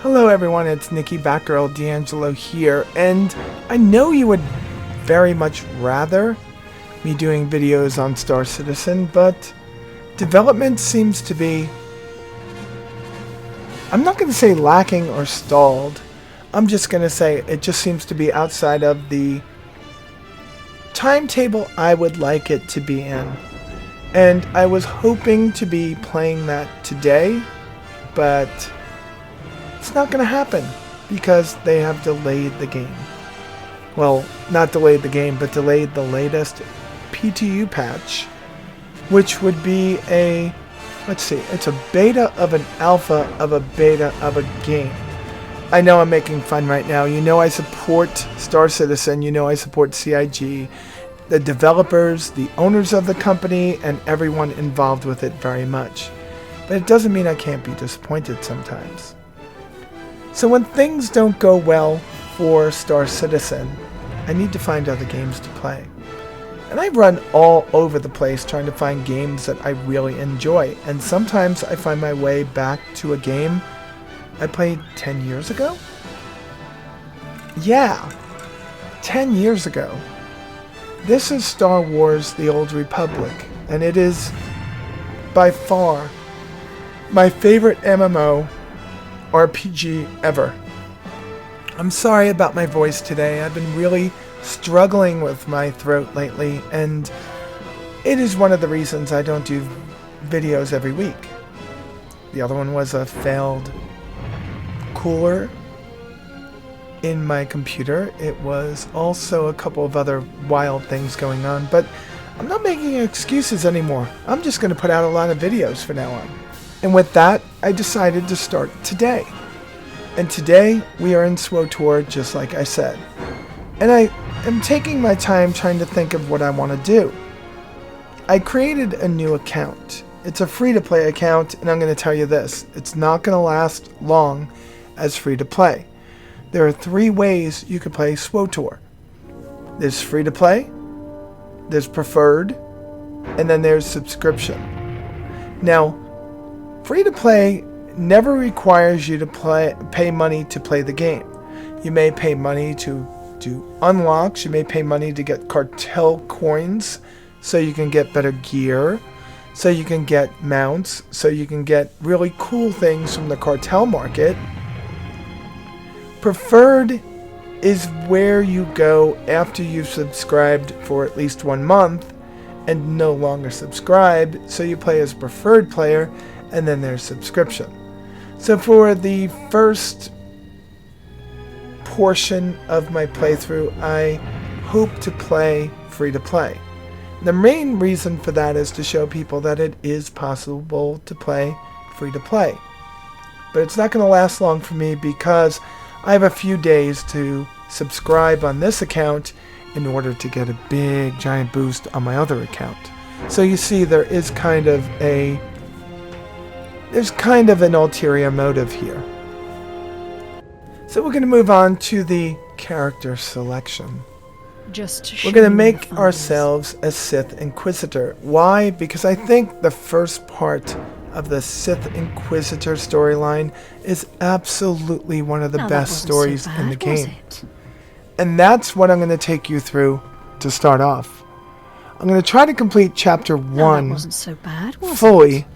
Hello everyone, it's Nikki Batgirl D'Angelo here, and I know you would very much rather me doing videos on Star Citizen, but development seems to be, I'm not going to say lacking or stalled, I'm just going to say it just seems to be outside of the timetable I would like it to be in. And I was hoping to be playing that today, but it's not going to happen because they have delayed the game. Well, not delayed the game, but delayed the latest PTU patch, which would be a, let's see, it's a beta of an alpha of a beta of a game. I know I'm making fun right now. You know I support Star Citizen. You know I support CIG. The developers, the owners of the company, and everyone involved with it very much. But it doesn't mean I can't be disappointed sometimes. So when things don't go well for Star Citizen, I need to find other games to play. And I run all over the place trying to find games that I really enjoy. And sometimes I find my way back to a game I played 10 years ago? Yeah, 10 years ago. This is Star Wars: The Old Republic, and it is by far my favorite MMORPG ever. I'm sorry about my voice today. I've been really struggling with my throat lately, and it is one of the reasons I don't do videos every week. The other one was a failed cooler in my computer. It was also a couple of other wild things going on, but I'm not making excuses anymore. I'm just going to put out a lot of videos from now on. And with that, I decided to start today. And today, we are in SWTOR, just like I said. And I am taking my time trying to think of what I want to do. I created a new account. It's a free-to-play account, and I'm going to tell you this. It's not going to last long as free-to-play. There are 3 ways you can play SWTOR. There's free-to-play, there's preferred, and then there's subscription. Now, free-to-play never requires you to pay money to play the game. You may pay money to do unlocks, you may pay money to get cartel coins so you can get better gear, so you can get mounts, so you can get really cool things from the cartel market. Preferred is where you go after you've subscribed for at least 1 month and no longer subscribe, so you play as preferred player, and then there's subscription. So for the first portion of my playthrough, I hope to play free to play. The main reason for that is to show people that it is possible to play free to play. But it's not going to last long for me because I have a few days to subscribe on this account in order to get a big giant boost on my other account. So you see there's kind of an ulterior motive here. So we're going to move on to the character selection. We're going to make ourselves a Sith Inquisitor. Why? Because I think the first part of the Sith Inquisitor storyline is absolutely one of the best stories in the game. And that's what I'm going to take you through to start off. I'm going to try to complete chapter 1 fully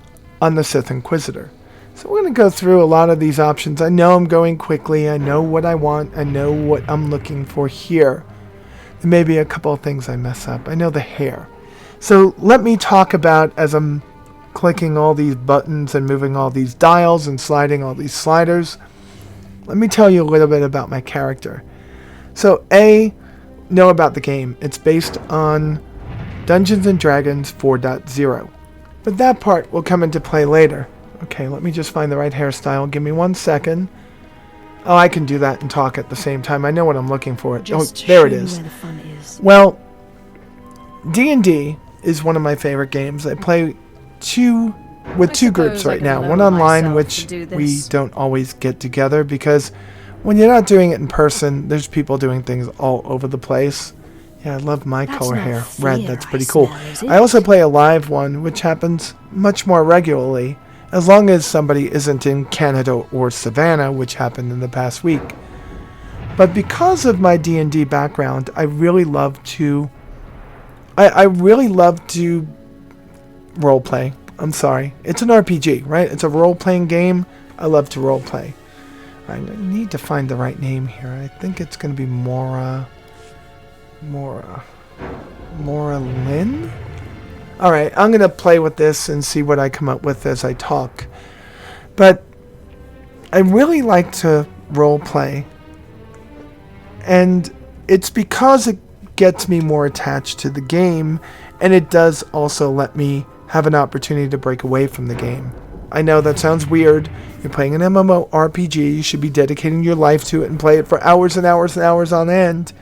on the Sith Inquisitor. So we're going to go through a lot of these options. I know I'm going quickly. I know what I want. I know what I'm looking for here. There may be a couple of things I mess up. I know the hair. So let me talk about, as I'm clicking all these buttons and moving all these dials and sliding all these sliders, let me tell you a little bit about my character. So know about the game. It's based on Dungeons & Dragons 4.0. But that part will come into play later. Okay, let me just find the right hairstyle. Give me 1 second. Oh, I can do that and talk at the same time. I know what I'm looking for. There it is. Well, D&D is one of my favorite games. I play with two groups right now. One online, which we don't always get together because when you're not doing it in person, there's people doing things all over the place. Yeah, I love my color hair. Red, that's pretty cool. I also play a live one, which happens much more regularly As long as somebody isn't in Canada or Savannah, which happened in the past week. But because of my D&D background, I really love to roleplay. I'm sorry. It's an RPG, right? It's a role-playing game. I love to roleplay. I need to find the right name here. I think it's going to be Maura Lynn? Alright, I'm going to play with this and see what I come up with as I talk. But I really like to roleplay. And it's because it gets me more attached to the game, and it does also let me have an opportunity to break away from the game. I know that sounds weird. You're playing an MMORPG, you should be dedicating your life to it and play it for hours and hours and hours on end.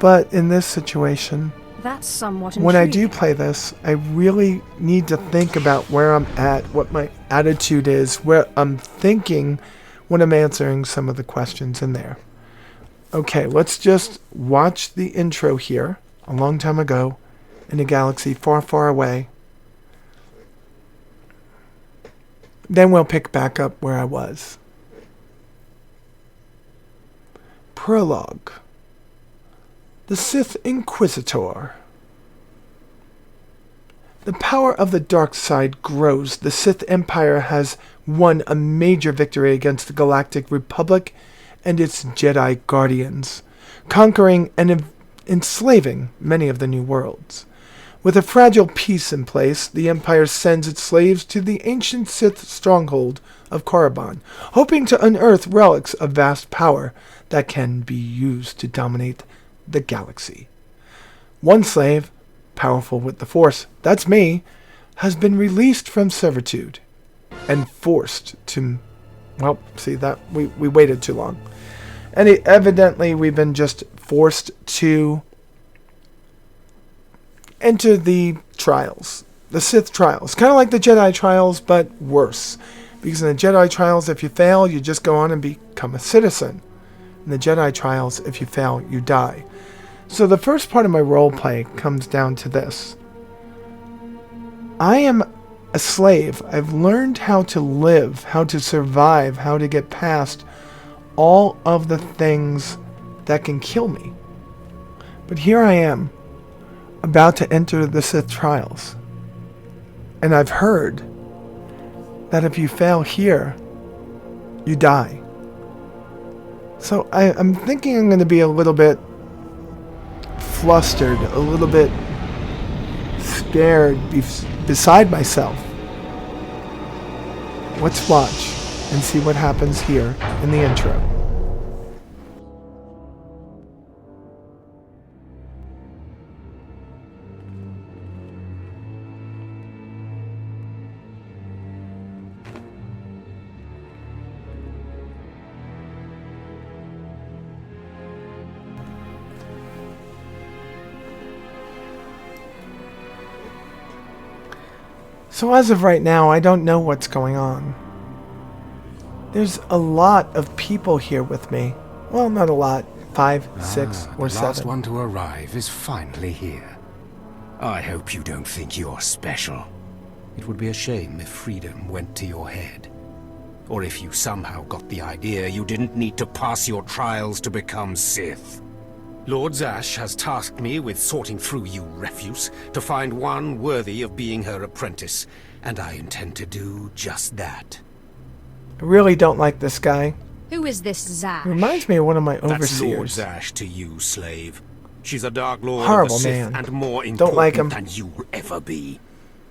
But in this situation, that's somewhat intriguing. When I do play this, I really need to think about where I'm at, what my attitude is, where I'm thinking when I'm answering some of the questions in there. Okay, let's just watch the intro here, a long time ago, in a galaxy far, far away. Then we'll pick back up where I was. Prologue. The Sith Inquisitor. The power of the dark side grows. The Sith Empire has won a major victory against the Galactic Republic and its Jedi Guardians, conquering and enslaving many of the new worlds. With a fragile peace in place, the Empire sends its slaves to the ancient Sith stronghold of Korriban, hoping to unearth relics of vast power that can be used to dominate the galaxy. One slave, powerful with the Force, that's me, has been released from servitude and forced to, well, see that we waited too long. And evidently we've been just forced to enter the trials, the Sith trials, kind of like the Jedi trials, but worse. Because in the Jedi trials, if you fail, you just go on and become a citizen. In the Jedi trials, if you fail, you die. So the first part of my roleplay comes down to this. I am a slave. I've learned how to live, how to survive, how to get past all of the things that can kill me. But here I am, about to enter the Sith trials. And I've heard that if you fail here, you die. So I'm thinking I'm going to be a little bit flustered, a little bit scared, beside myself. Let's watch and see what happens here in the intro. So as of right now, I don't know what's going on. There's a lot of people here with me. Well, not a lot. 5, 6, or 7. The last one to arrive is finally here. I hope you don't think you're special. It would be a shame if freedom went to your head. Or if you somehow got the idea you didn't need to pass your trials to become Sith. Lord Zash has tasked me with sorting through you refuse to find one worthy of being her apprentice, and I intend to do just that. I really don't like this guy. Who is this Zash? Reminds me of one of my overseers. That's Lord Zash to you, slave. She's a Dark Lord Horrible of the Sith man. and more important Don't like him. than you'll ever be.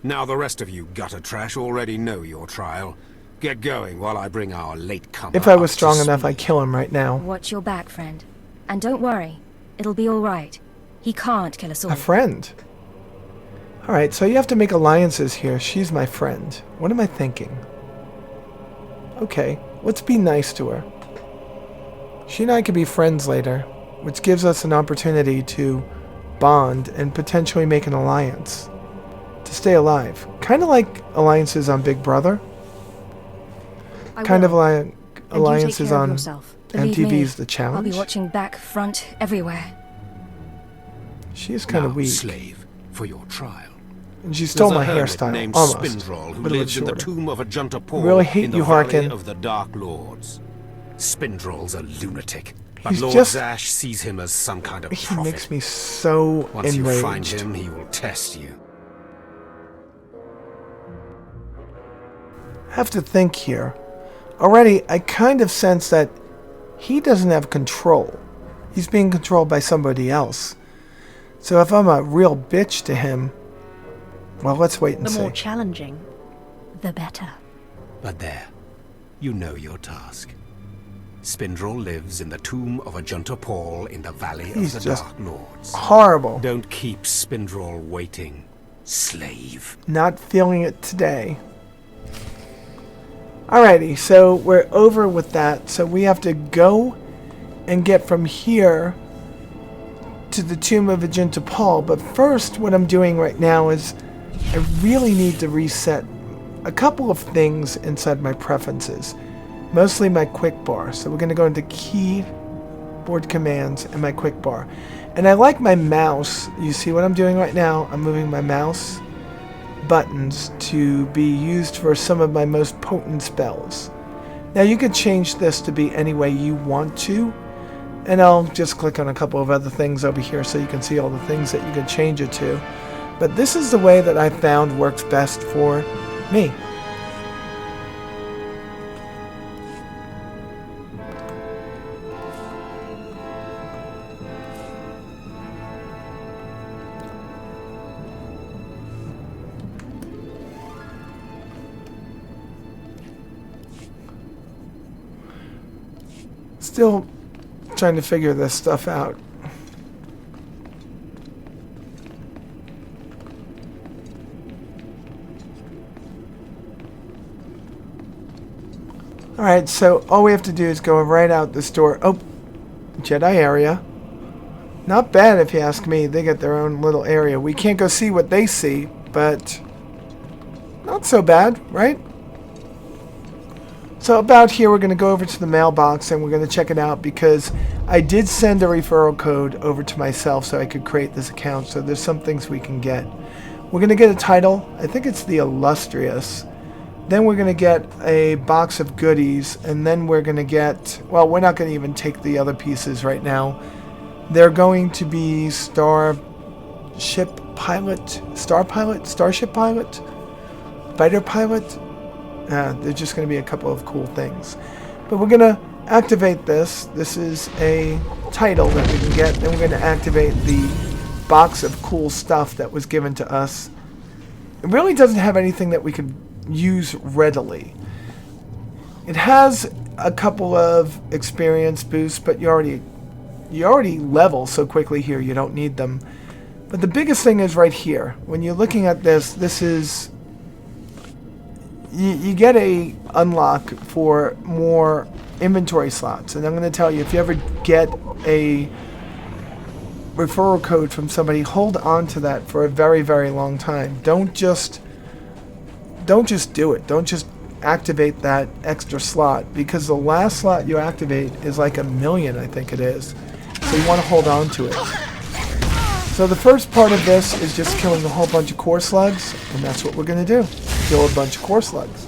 Now the rest of you gutter trash already know your trial. Get going while I bring our latecomer. If I was strong enough, I'd kill him right now. Watch your back, friend. And don't worry. It'll be all right. He can't kill us all. A friend? Alright, so you have to make alliances here. She's my friend. What am I thinking? Okay, let's be nice to her. She and I could be friends later, which gives us an opportunity to bond and potentially make an alliance. To stay alive. Kind of like alliances on Big Brother. Kind of like alliances on MTV's The Challenge. I'll be watching back, front, everywhere. She is kind of weak. Slave, for your trial. And she stole my hermit hairstyle, named almost. Spindrol, who But it was lives in the shorter. tomb of Ajunta Paul Really hate in the you, Valley Harkin. of the Dark Lords. Spindrol's a lunatic, but He's Lord just- Zash sees him as some kind of He prophet. makes me so Once enraged. you find him, he will test you. I have to think here. Already, I kind of sense that he doesn't have control. He's being controlled by somebody else. So if I'm a real bitch to him, well, let's wait and The see. more challenging, the better. But there, you know your task. Spindrol lives in the tomb of Ajunta Paul in the Valley He's of the just Dark Lords. horrible. Don't keep Spindrol waiting, slave. Not feeling it today. Alrighty, so we're over with that. So we have to go and get from here to the tomb of Ajunta Paul. But first, what I'm doing right now is I really need to reset a couple of things inside my preferences. Mostly my quick bar. So we're going to go into keyboard commands and my quick bar. And I like my mouse. You see what I'm doing right now? I'm moving my mouse buttons to be used for some of my most potent spells. Now you can change this to be any way you want to. And I'll just click on a couple of other things over here so you can see all the things that you can change it to. But this is the way that I found works best for me. Still trying to figure this stuff out. Alright, so all we have to do is go right out this door. Oh, Jedi area. Not bad if you ask me. They get their own little area. We can't go see what they see, but not so bad, right? So about here, we're going to go over to the mailbox and we're going to check it out because I did send a referral code over to myself so I could create this account. So there's some things we can get. We're going to get a title. I think it's the Illustrious. Then we're going to get a box of goodies. And then we're going to get, well, we're not going to even take the other pieces right now. They're going to be Starship Pilot, Fighter Pilot. There's just going to be a couple of cool things. But we're going to activate this. This is a title that we can get. Then we're going to activate the box of cool stuff that was given to us. It really doesn't have anything that we could use readily. It has a couple of experience boosts, but you already level so quickly here you don't need them. But the biggest thing is right here. When you're looking at this, this is you get a unlock for more inventory slots. And I'm going to tell you, if you ever get a referral code from somebody, hold on to that for a very, very long time. Don't just do it. Don't just activate that extra slot, because the last slot you activate is like 1 million, I think it is. So you want to hold on to it. So the first part of this is just killing a whole bunch of core slugs, and that's what we're going to do. Kill a bunch of core slugs.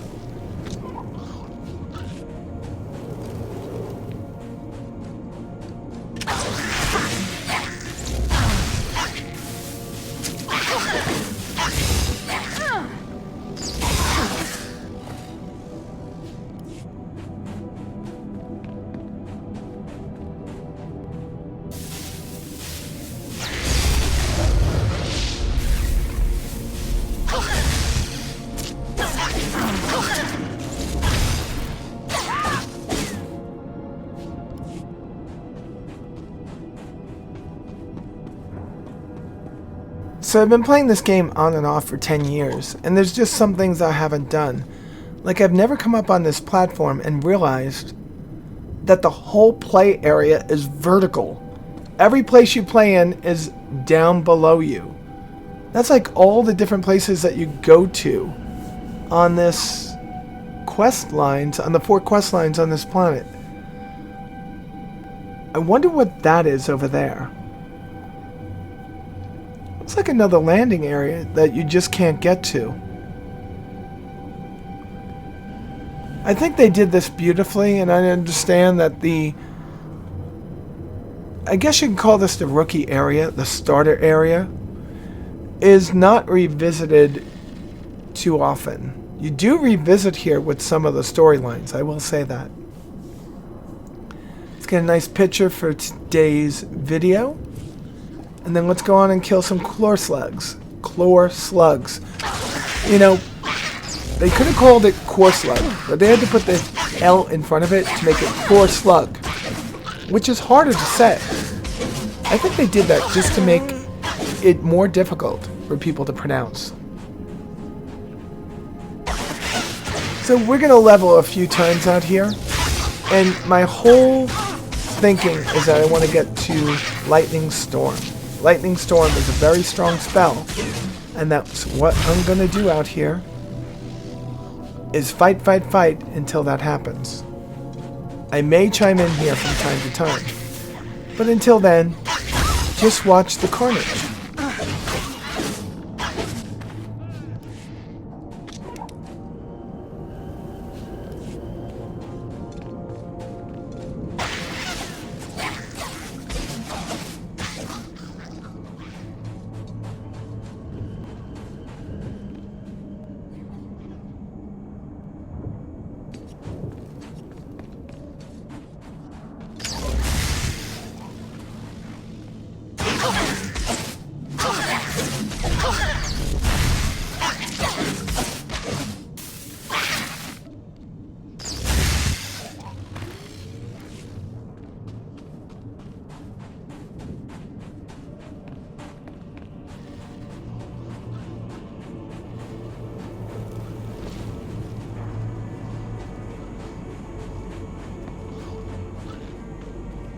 So I've been playing this game on and off for 10 years, and there's just some things I haven't done. Like, I've never come up on this platform and realized that the whole play area is vertical. Every place you play in is down below you. That's like all the different places that you go to on this quest lines, on the 4 quest lines on this planet. I wonder what that is over there. It's like another landing area that you just can't get to. I think they did this beautifully, and I understand that I guess you can call this the rookie area, the starter area, is not revisited too often. You do revisit here with some of the storylines, I will say that. Let's get a nice picture for today's video. And then let's go on and kill some chlor slugs. Chlor slugs. You know, they could have called it core slug, but they had to put the L in front of it to make it core slug, which is harder to say. I think they did that just to make it more difficult for people to pronounce. So we're going to level a few times out here, and my whole thinking is that I want to get to Lightning Storm. Lightning Storm is a very strong spell, and that's what I'm going to do out here, is fight, fight, fight until that happens. I may chime in here from time to time, but until then, just watch the carnage.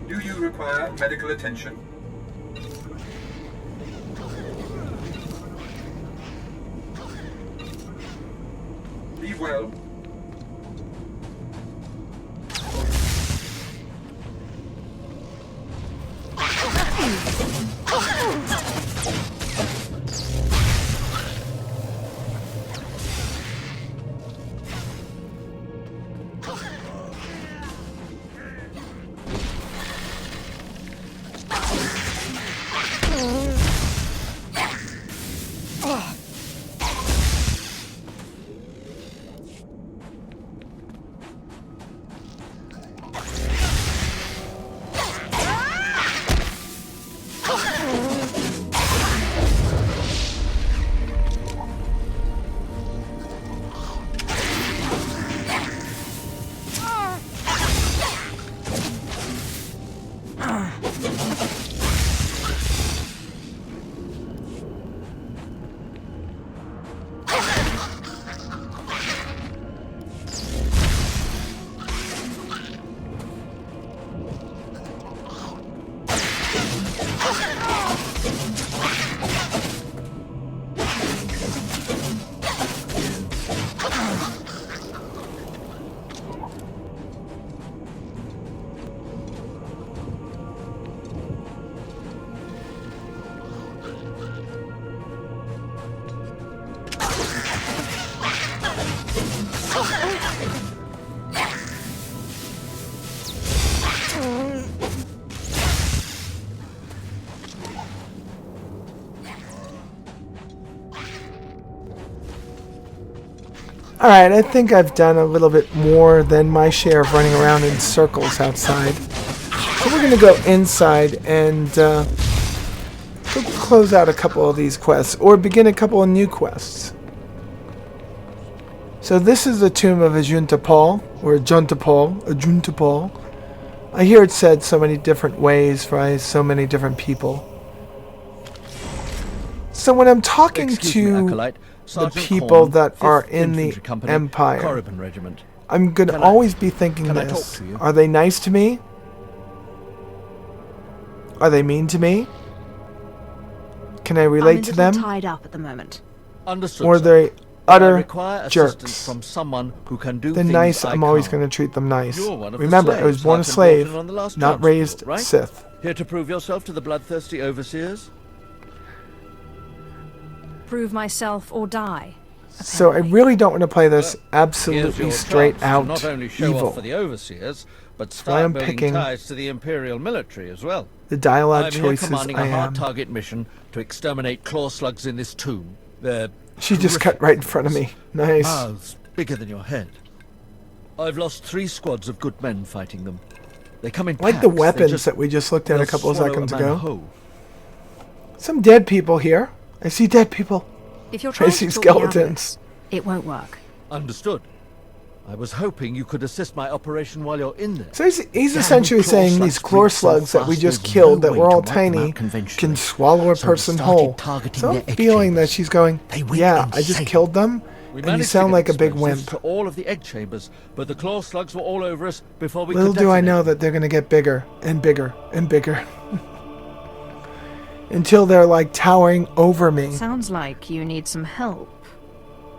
Do you require medical attention? Be well. Alright, I think I've done a little bit more than my share of running around in circles outside. So we're going to go inside and close out a couple of these quests, or begin a couple of new quests. So this is the tomb of Ajuntapal, or Ajuntapal. I hear it said so many different ways by so many different people. So when I'm talking to the people that are in the Empire, I'm going to always be thinking this. Are they nice to me? Are they mean to me? Can I relate to them? Tied up at the moment. Understood, or are they utter jerks? From someone who can do they're nice, I'm always going to treat them nice. Remember, I was born a slave, not raised Sith. Here to prove yourself to the bloodthirsty overseers? prove myself or die. So I really don't want to play this Here's absolutely your straight chance to out not only show evil. off for the overseers, but why start I'm building picking ties to the Imperial military as well. The dialogue I'm here choices commanding I a hard am. target mission to exterminate claw slugs in this tomb. They're She just cut right in front of me. Nice. mouths bigger than your head. I've lost 3 squads of good men fighting them. They come in Like packs. the They weapons just that we just looked at a will couple of swallow seconds a man ago. whole. Some dead people here. I see dead people. If you're I trying see to talk me out of skeletons. it, it won't work. Understood. I was hoping you could assist my operation while you're in there. So he's Damn essentially claw saying slugs these claw breed so slugs that we fast just there's killed, no that way were to all wipe them tiny, out conventionally. can swallow a So we person started whole. targeting So their I'm egg feeling that chambers. she's going, They went yeah, I just insane. killed them, We and you managed to sound get like a big explosives wimp. to all of the egg chambers, but the claw slugs were all over us before we Little could do I detonate. know that they're going to get bigger and bigger and bigger. Until they're like towering over me. Sounds like you need some help.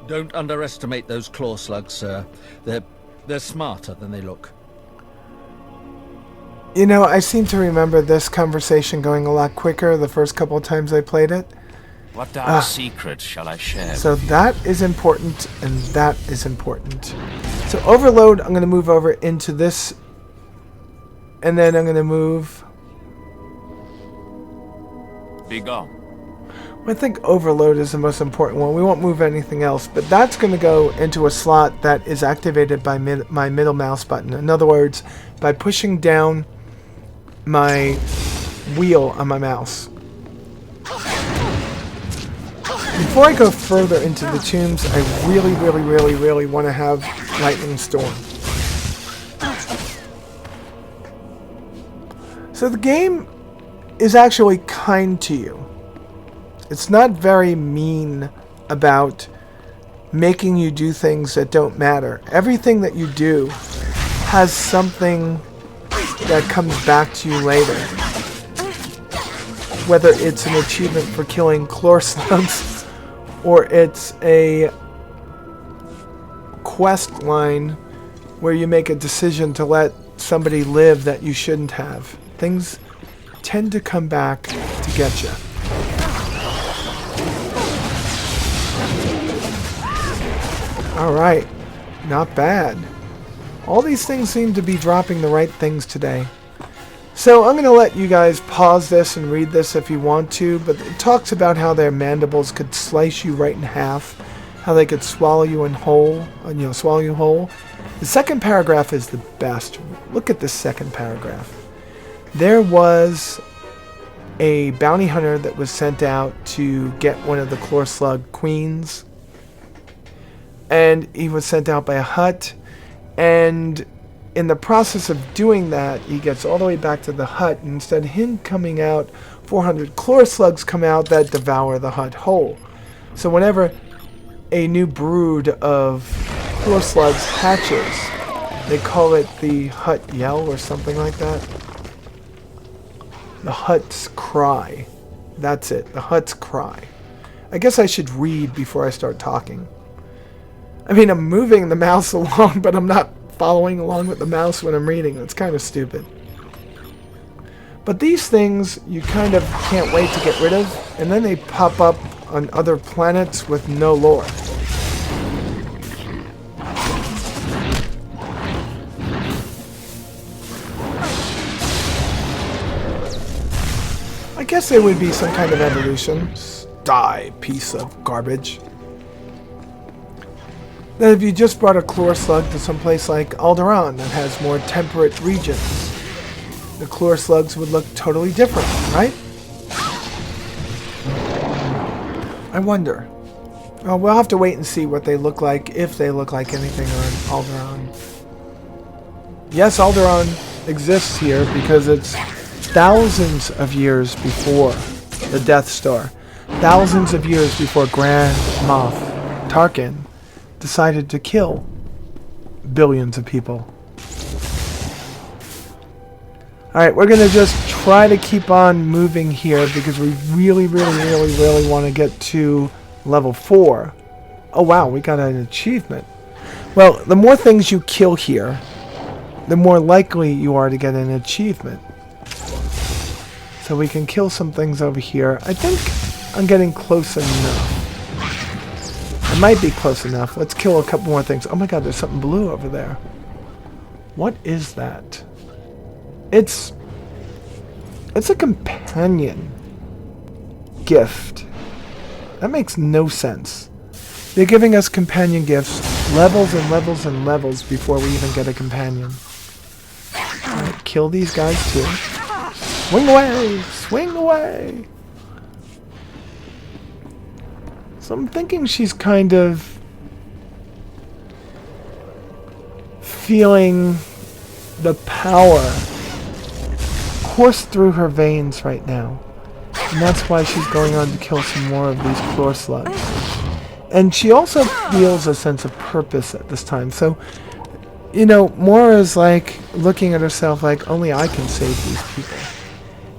Don't underestimate those claw slugs, sir. They're smarter than they look. You know, I seem to remember this conversation going a lot quicker the first couple of times I played it. What dark secret shall I share? So that is important, and that is important. So overload, I'm going to move over into this, and then I'm going to move... Be gone. I think overload is the most important one. We won't move anything else, but that's going to go into a slot that is activated by my middle mouse button. In other words, by pushing down my wheel on my mouse. Before I go further into the tombs, I really want to have Lightning Storm. So the game is actually kind to you. It's not very mean about making you do things that don't matter. Everything that you do has something that comes back to you later. Whether it's an achievement for killing claw slugs, or it's a quest line where you make a decision to let somebody live that you shouldn't have. Things tend to come back to get you. Alright, not bad. All these things seem to be dropping the right things today. So I'm going to let you guys pause this and read this if you want to, but it talks about how their mandibles could slice you right in half, how they could swallow you in whole, swallow you whole. The second paragraph is the best. Look at this second paragraph. There was a bounty hunter that was sent out to get one of the claw slug queens, and he was sent out by a hut, and in the process of doing that, he gets all the way back to the hut, and instead of him coming out, 400 claw slugs come out that devour the hut whole. So whenever a new brood of claw slugs hatches, they call it the hut yell or something like that. The hut's cry. That's it, the hut's cry. I guess I should read before I start talking. I mean, I'm moving the mouse along, but I'm not following along with the mouse when I'm reading. That's kind of stupid. But these things, you kind of can't wait to get rid of, and then they pop up on other planets with no lore. I guess there would be some kind of evolution. Die, piece of garbage. That if you just brought a claw slug to some place like Alderaan that has more temperate regions, the claw slugs would look totally different, right? I wonder. Well, we'll have to wait and see what they look like, if they look like anything on Alderaan. Yes, Alderaan exists here because it's thousands of years before the Death Star. Thousands of years before Grand Moff Tarkin decided to kill billions of people. Alright, we're going to just try to keep on moving here because we really want to get to level 4. Oh wow, we got an achievement. Well, the more things you kill here, the more likely you are to get an achievement. So we can kill some things over here. I think I'm getting close enough. It might be close enough. Let's kill a couple more things. Oh my god, there's something blue over there. What is that? It's a companion gift. That makes no sense. They're giving us companion gifts, levels and levels and levels before we even get a companion. Alright, kill these guys too. Swing away! Swing away! So I'm thinking she's kind of feeling the power course through her veins right now. And that's why she's going on to kill some more of these claw slugs. And she also feels a sense of purpose at this time. So, you know, Maura's like looking at herself like, only I can save these people.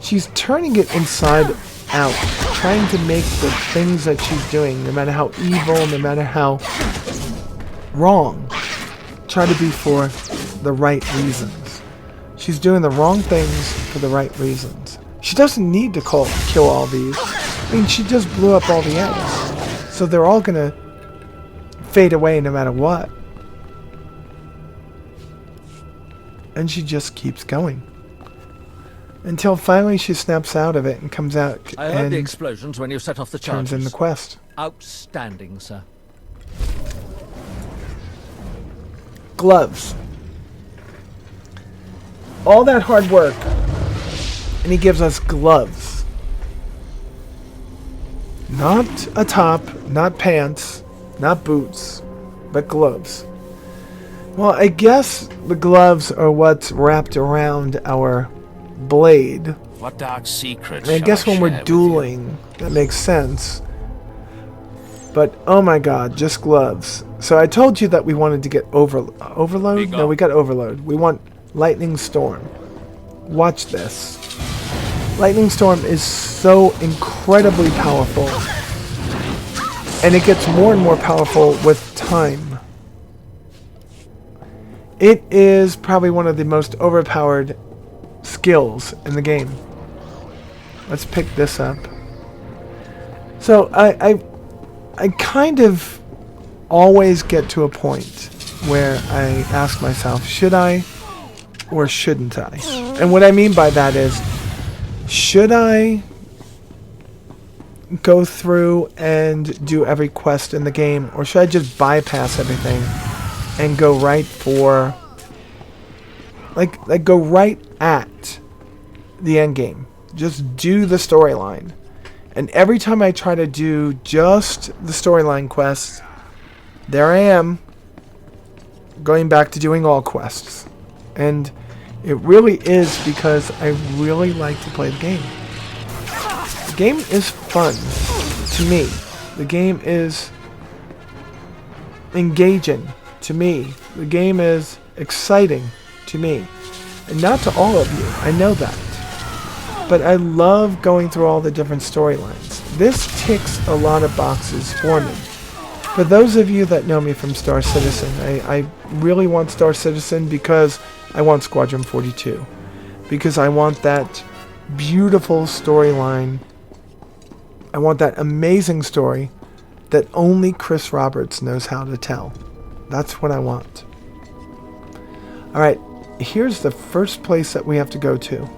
She's turning it inside out, trying to make the things that she's doing, no matter how evil, no matter how wrong, try to be for the right reasons. She's doing the wrong things for the right reasons. She doesn't need to kill all these. I mean, she just blew up all the eggs. So they're all gonna fade away no matter what. And she just keeps going. Until finally she snaps out of it and comes out I heard the explosions when you set off the charges. Turns in the quest. Outstanding, sir. Gloves. All that hard work. And he gives us gloves. Not a top, not pants, not boots, but gloves. Well, I guess the gloves are what's wrapped around our blade. What dark secrets? And I guess when we're dueling, that makes sense. But oh my god, just gloves. So I told you that we wanted to get overload? No, we got overload. We want lightning storm. Watch this. Lightning storm is so incredibly powerful. And it gets more and more powerful with time. It is probably one of the most overpowered skills in the game. Let's pick this up. So I kind of always get to a point where I ask myself, should I or shouldn't I? And what I mean by that is, should I go through and do every quest in the game, or should I just bypass everything and go right for like go right at the end game? Just do the storyline. And every time I try to do just the storyline quests, there I am going back to doing all quests. And it really is because I really like to play the game. The game is fun to me. The game is engaging to me. The game is exciting to me. And not to all of you, I know that. But I love going through all the different storylines. This ticks a lot of boxes for me. For those of you that know me from Star Citizen, I really want Star Citizen because I want Squadron 42. Because I want that beautiful storyline. I want that amazing story that only Chris Roberts knows how to tell. That's what I want. Alright, here's the first place that we have to go to.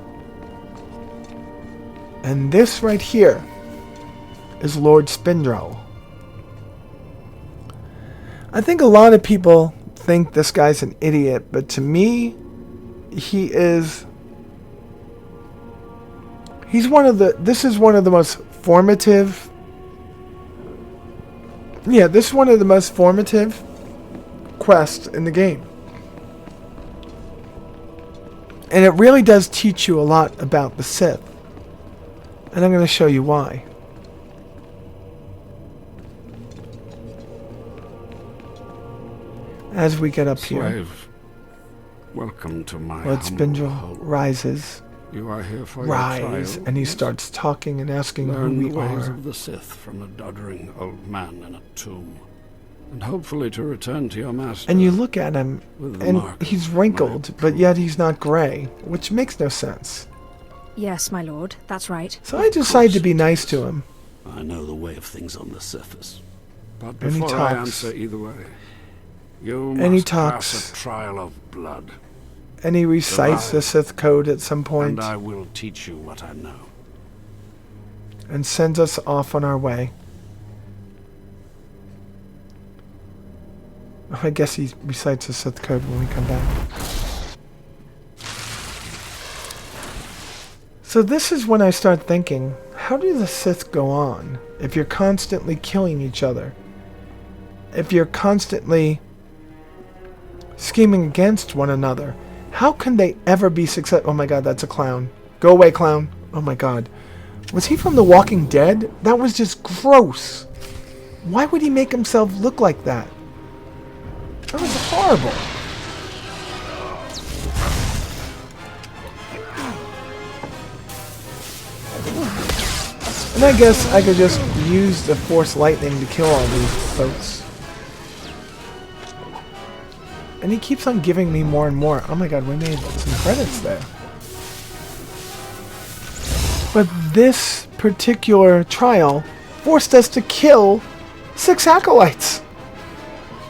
And this right here is Lord Spindrel. I think a lot of people think this guy's an idiot, but to me, this is one of the most formative. Yeah, this is one of the most formative quests in the game. And it really does teach you a lot about the Sith. And I'm going to show you why. As we get up here, welcome to my Lord Spindrel rises. You are here for Rise, and he starts talking and asking who we the ways are. of the Sith from a doddering old man in a tomb, and hopefully to return to your master. And you look at him, and he's wrinkled, but yet he's not grey, which makes no sense. Yes, my lord, that's right. So I decide to be nice to him. I know the way of things on the surface. But And he before I talks. answer either way, you And he must pass talks. a trial of blood. And he recites the Survive, Sith code at some point. And I will teach you what I know. And sends us off on our way. I guess he recites the Sith code when we come back. So this is when I start thinking, how do the Sith go on if you're constantly killing each other? If you're constantly scheming against one another? How can they ever be successful? Oh my god, that's a clown. Go away, clown. Oh my god. Was he from The Walking Dead? That was just gross. Why would he make himself look like that? That was horrible. And I guess I could just use the Force Lightning to kill all these folks. And he keeps on giving me more and more. Oh my god, we made some credits there. But this particular trial forced us to kill 6 acolytes.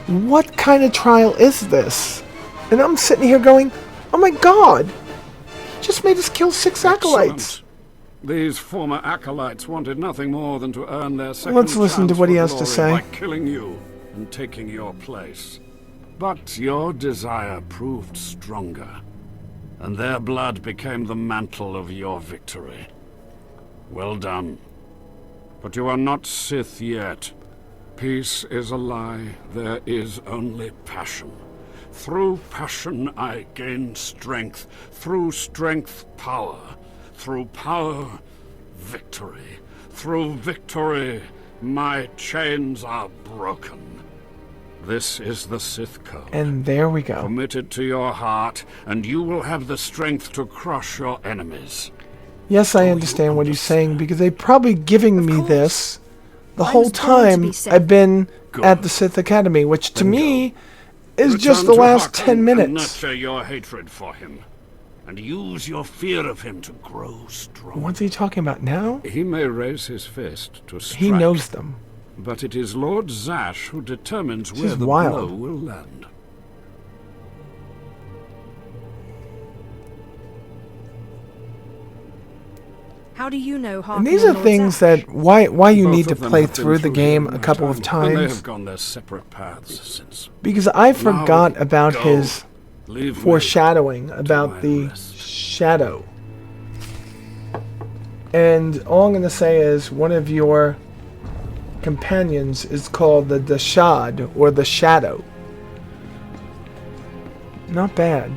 What kind of trial is this? And I'm sitting here going, oh my god, he just made us kill 6 acolytes. Excellent. These former acolytes wanted nothing more than to earn their second Let's listen to chance what he for has to glory say. by killing you and taking your place. But your desire proved stronger, and their blood became the mantle of your victory. Well done. But you are not Sith yet. Peace is a lie. There is only passion. Through passion I gain strength. Through strength, power. Through power, victory. Through victory, my chains are broken. This is the Sith Code. And there we go. Commit it to your heart, and you will have the strength to crush your enemies. Yes, I understand what he's saying, because they're probably giving me this the whole time I've been at the Sith Academy, which to me is just the last 10 minutes. Nurture your hatred for him, and use your fear of him to grow strong. What's he talking about now? He may raise his fist to strike. He knows them. But it is Lord Zash who determines This where is the wild. blow will land. How do you know And these are things that why you Both need to of them play have been through the game in a my couple of time, and they times, have gone their separate paths since. because I Now forgot about go. his Leave me foreshadowing to about my the rest. shadow. And all I'm going to say is one of your companions is called the Dashad, or the Shadow. Not bad.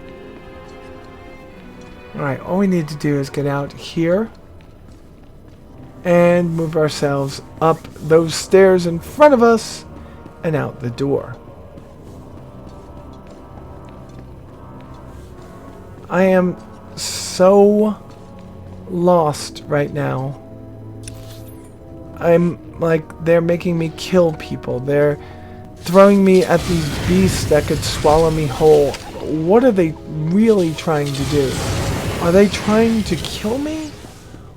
Alright, all we need to do is get out here and move ourselves up those stairs in front of us and out the door. I am so lost right now. I'm like, they're making me kill people. They're throwing me at these beasts that could swallow me whole. What are they really trying to do? Are they trying to kill me?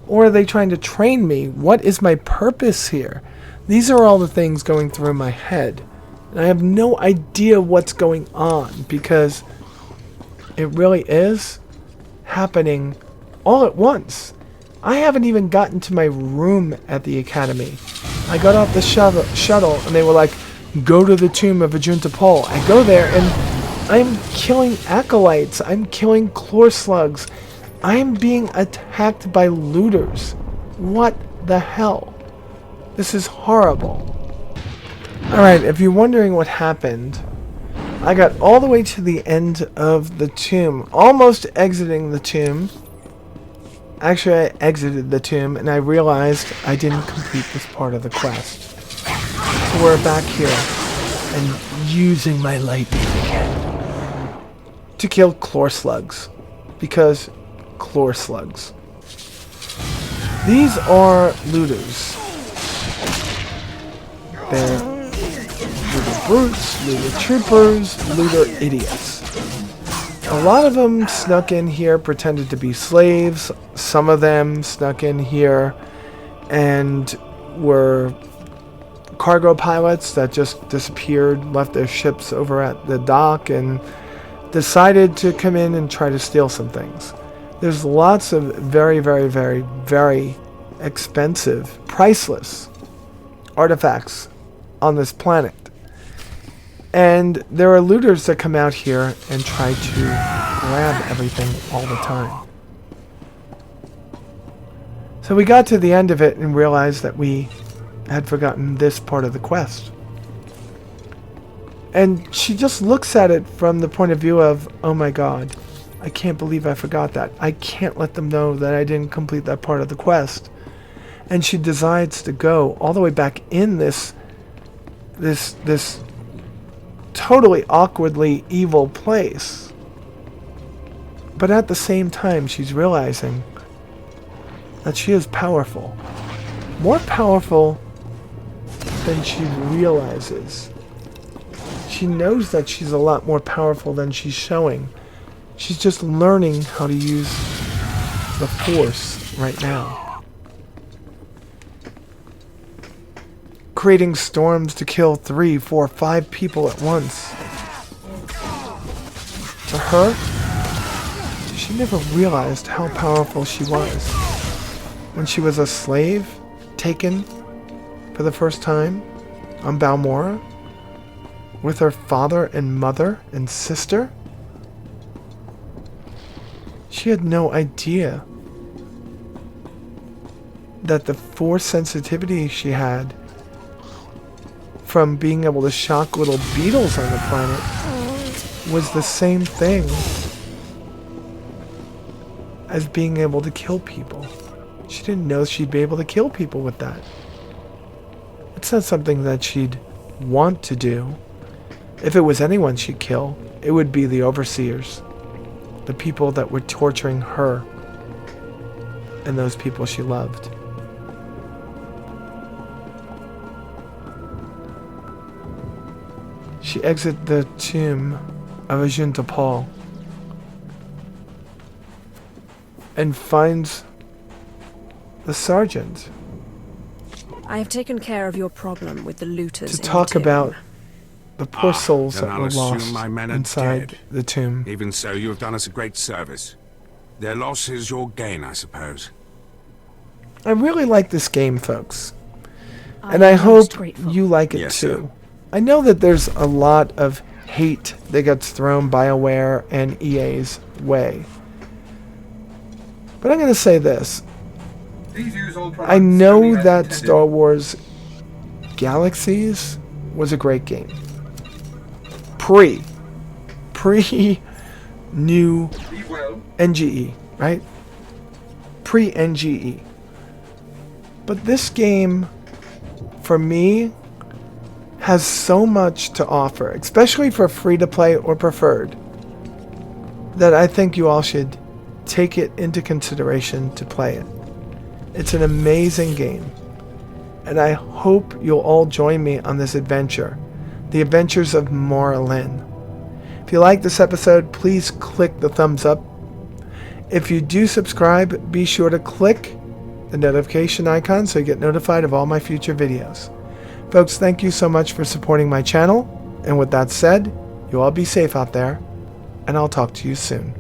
Or are they trying to train me? What is my purpose here? These are all the things going through my head. And I have no idea what's going on, because it really is happening all at once. I haven't even gotten to my room at the academy. I got off the shuttle and they were like, go to the tomb of Ajunta Pol. I go there and I'm killing acolytes. I'm killing chlor slugs. I'm being attacked by looters. What the hell? This is horrible. Alright, if you're wondering what happened, I got all the way to the end of the tomb, almost exiting the tomb. Actually, I exited the tomb and I realized I didn't complete this part of the quest. So we're back here and using my lightning again to kill chlor slugs, because chlor slugs. These are looters. They're looter brutes, looter troopers, looter idiots. A lot of them snuck in here, pretended to be slaves. Some of them snuck in here and were cargo pilots that just disappeared, left their ships over at the dock, and decided to come in and try to steal some things. There's lots of very, very, very, very expensive, priceless artifacts on this planet. And there are looters that come out here and try to grab everything all the time. So we got to the end of it and realized that we had forgotten this part of the quest. And she just looks at it from the point of view of, oh my god, I can't believe I forgot that. I can't let them know that I didn't complete that part of the quest. And she decides to go all the way back in this totally awkwardly evil place. But at the same time, she's realizing that she is powerful. More powerful than she realizes. She knows that she's a lot more powerful than she's showing. She's just learning how to use the Force right now. Creating storms to kill 3, 4, 5 people at once. To her, she never realized how powerful she was. When she was a slave, taken for the first time on Maura, with her father and mother and sister, she had no idea that the Force sensitivity she had from being able to shock little beetles on the planet was the same thing as being able to kill people. She didn't know she'd be able to kill people with that. It's not something that she'd want to do. If it was anyone she'd kill, it would be the overseers. The people that were torturing her and those people she loved. She exits the tomb of Ajunta Paul and finds the sergeant. I have taken care of your problem with the looters to talk about the poor souls then that I'll were assume lost my men are inside dead. the tomb. Even so, you have done us a great service. Their loss is your gain, I suppose. I really like this game, folks. And I hope you like it Yes, too. sir. I know that there's a lot of hate that gets thrown BioWare and EA's way. But I'm going to say this. I know that Star Wars Galaxies was a great game. Pre-new NGE, right? Pre-NGE. But this game, for me, has so much to offer, especially for free-to-play or preferred, that I think you all should take it into consideration to play it. It's an amazing game, and I hope you'll all join me on this adventure, the adventures of Mayra Lynn. If you like this episode, please click the thumbs up. If you do subscribe, be sure to click the notification icon so you get notified of all my future videos. Folks, thank you so much for supporting my channel, and with that said, you all be safe out there, and I'll talk to you soon.